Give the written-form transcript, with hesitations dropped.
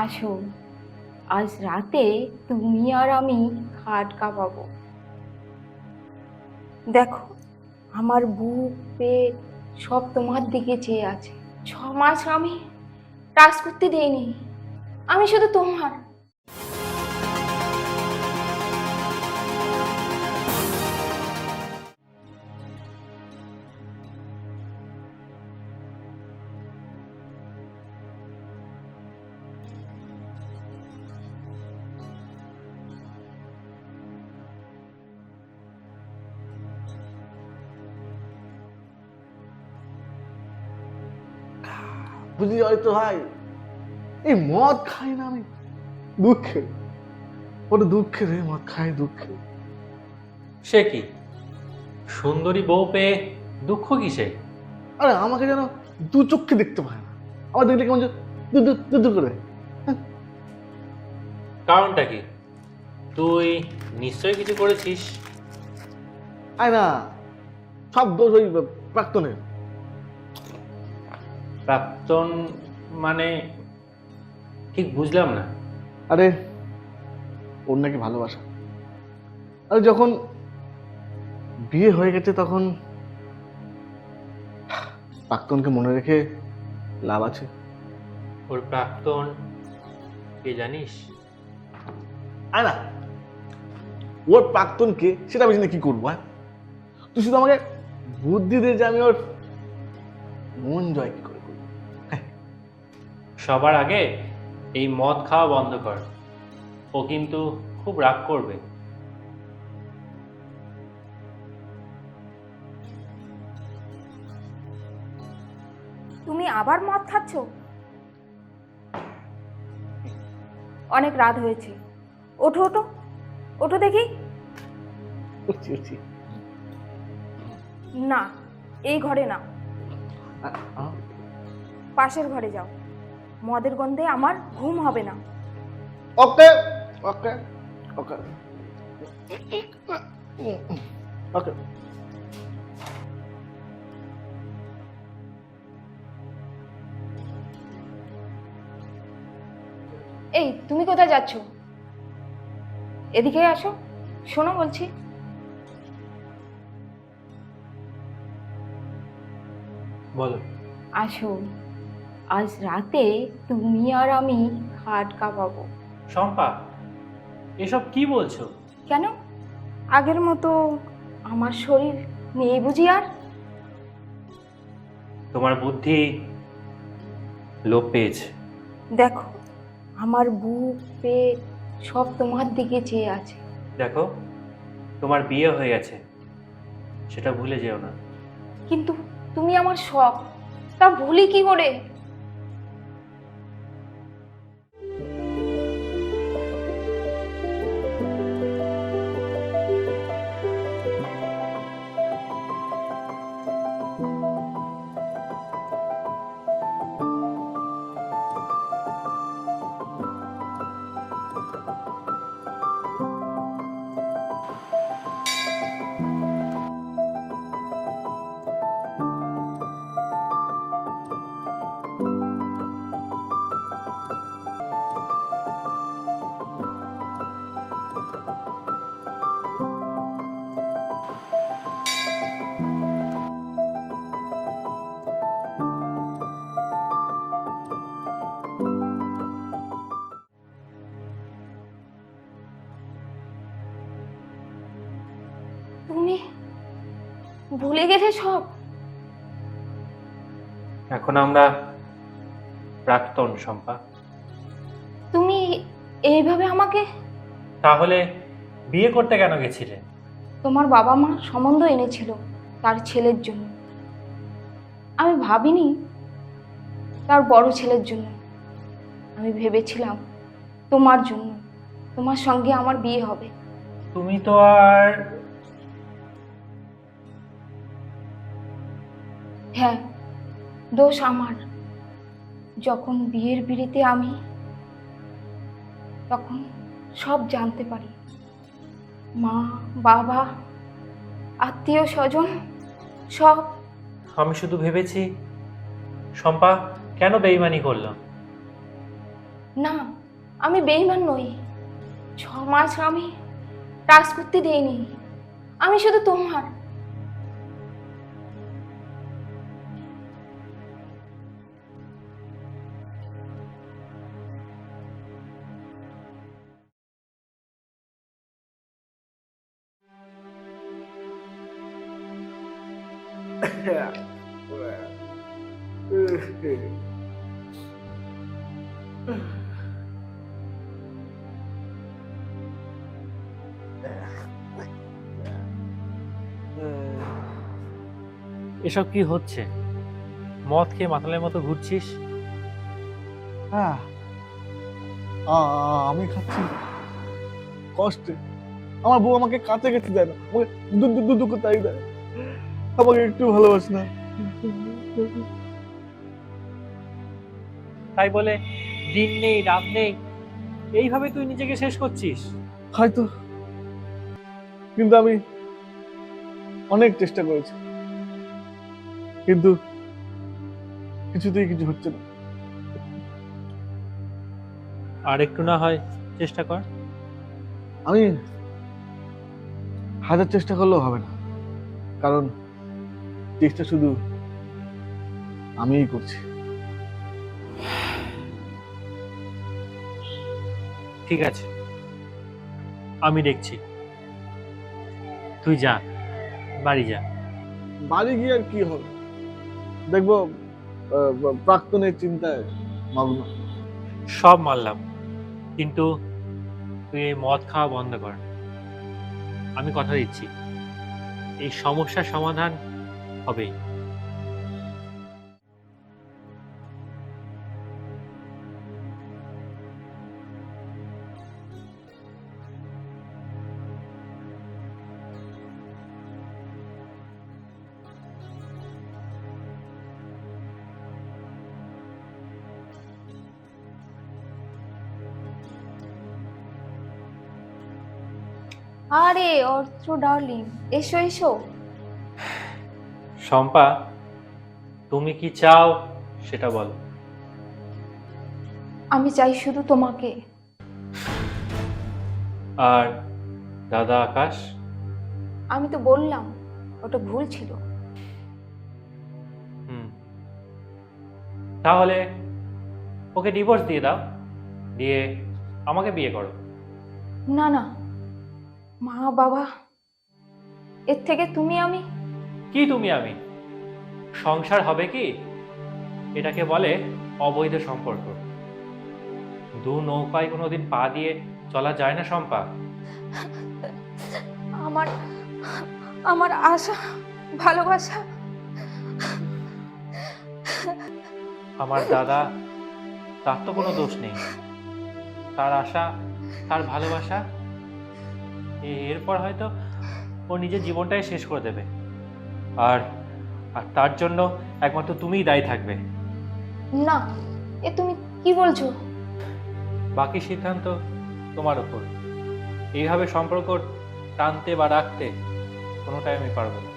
আসো, আজ রাতে তুমি আর আমি খাট কাঁপাবো। দেখো, আমার বুক পেট সব তোমার দিকে চেয়ে আছে। 6 মাস আমি টাচ করতে দেইনি, আমি শুধু তোমার। বুঝলি হয়তো ভাই, এই মদ খাই না আমি দুঃখে, ওটা দুঃখে রে, মদ খাই দুঃখে। সে কি, সুন্দরী বউ পেয়ে দুঃখ কিসে? আরে আমাকে যেন দু চোখে দেখতে পায় না, আমার দেখলে কেমন যে দু দু দু দু করে। কারণটা কি? তুই নিশ্চয়ই কিছু করেছিস। আয় না, সব দোষ ওই প্রাক্তনের। প্রাক্তন মানে ঠিক বুঝলাম না। আরে ওর নাকি ভালোবাসা, আরে যখন বিয়ে হয়ে গেছে তখন প্রাক্তনকে মনে রেখে লাভ আছে? ওর প্রাক্তন কে জানিস? আয় না, ওর প্রাক্তনকে সেটা আমি জেনে কি করবো? হ্যাঁ, তুই শুধু আমাকে বুদ্ধি দে যে আমি ওর মন জয় কি করে করবো। সবার আগে এই মদ খাওয়া বন্ধ কর, ও কিন্তু খুব রাগ করবে। তুমি আবার মদ খাচ্ছ? অনেক রাত হয়েছে, ওঠো ওঠো ওঠো দেখি। উঠছি উঠছি। না, এই ঘরে না, পাশের ঘরে যাও। মদের গন্ধে আমার ঘুম হবে না। ওকে ওকে ওকে ওকে। এই, তুমি কোথায় যাচ্ছ? এদিকে আসো, শোনো বলছি। বলো। আসো, আজ রাতে তুমি আর আমি খাট কাঁপাবো। শম্পা, এসব কি বলছো? কেন, আগের মতো আমার শরীর নেই বুঝি আর? তোমার বুদ্ধি লোপ পেয়েছে। দেখো, আমার বুক পেট সব তোমার দিকে চেয়ে আছে। দেখো, তোমার বিয়ে হয়ে গেছে, সেটা ভুলে যেও না। কিন্তু তুমি আমার সব, তা ভুলি কি করে? তুমি ভুলে গেলে সব? এখন আমরা প্রাক্তন, শম্পা। তুমি এইভাবে আমাকে? তাহলে বিয়ে করতে কেন গেছিলে? তোমার বাবা মা সম্বন্ধ এনেছিল তার ছেলের জন্য। আমি ভাবিনি তার বড় ছেলের জন্য, আমি ভেবেছিলাম তোমার জন্য, তোমার সঙ্গে আমার বিয়ে হবে। তুমি তো আর... হ্যাঁ, দোষ আমার। যখন বিয়ের পিড়িতে আমি তখন সব জানতে পারি। মা, বাবা, আত্মীয় স্বজন সব। আমি শুধু ভেবেছি শম্পা কেন বেইমানি করলাম। না, আমি বেঈমান নই। 6 মাস আমি টাচ করতে দেইনি। আমি শুধু তোমার। এসব কি হচ্ছে? মদ খেয়ে মাতালের মতো ঘুরছিস? হ্যাঁ, আমি খাচ্ছি কষ্টে। আমার বউ আমাকে কাছে খেতে দেয় না, আমাকে দু দু দু করে তাই দেয়। আমাকে একটু ভালোবাসে না। তাই বলে দিন নেই রাত নেই এইভাবে তুই নিজেকে শেষ করছিস? হয়তো, কিন্তু আমি অনেক চেষ্টা করেছি, কিন্তু কিছুতেই কিছু হচ্ছে না। আর একটু না হয় চেষ্টা কর। আমি হাজার চেষ্টা করলেও হবে না, কারণ চেষ্টা শুধু আমিই করছি। ঠিক আছে, আমি দেখছি। তুই যা, বাড়ি যা। বাড়ি গিয়ে আর কি হবে? দেখবো প্রাক্তনের চিন্তায় মগ্ন। সব মানলাম, কিন্তু তুই এই মদ খাওয়া বন্ধ কর। আমি কথা দিচ্ছি, এই সমস্যার সমাধান হবেই। আরে অর্থ ডার্লিং, এসো এসো। শম্পা, তুমি কি চাও সেটা বলো। আমি চাই শুধু তোমাকে। আর দাদা আকাশ? আমি তো বললাম ওটা ভুল ছিল। তাহলে ওকে ডিভোর্স দিয়ে দাও, দিয়ে আমাকে বিয়ে করো। না না, মা বাবা, এর থেকে তুমি আমি। কি তুমি আমি? সংসার হবে কি? এটাকে বলে অবৈধ সম্পর্ক। দু নৌকায় কোনোদিন পা দিয়ে চলা যায় না শম্পা। আমার আমার আশা, ভালোবাসা। আমার দাদা, তার তো কোনো দোষ নেই। তার আশা, তার ভালোবাসা, এরপর হয়তো ও নিজের জীবনটাই শেষ করে দেবে। আর আর তার জন্য একমাত্র তুমিই দায়ী থাকবে। না, এ তুমি কি বলছো? বাকি সিদ্ধান্ত তোমার উপর। এইভাবে সম্পর্ক টানতে বা রাখতে কোনোটাই আমি পারবো না।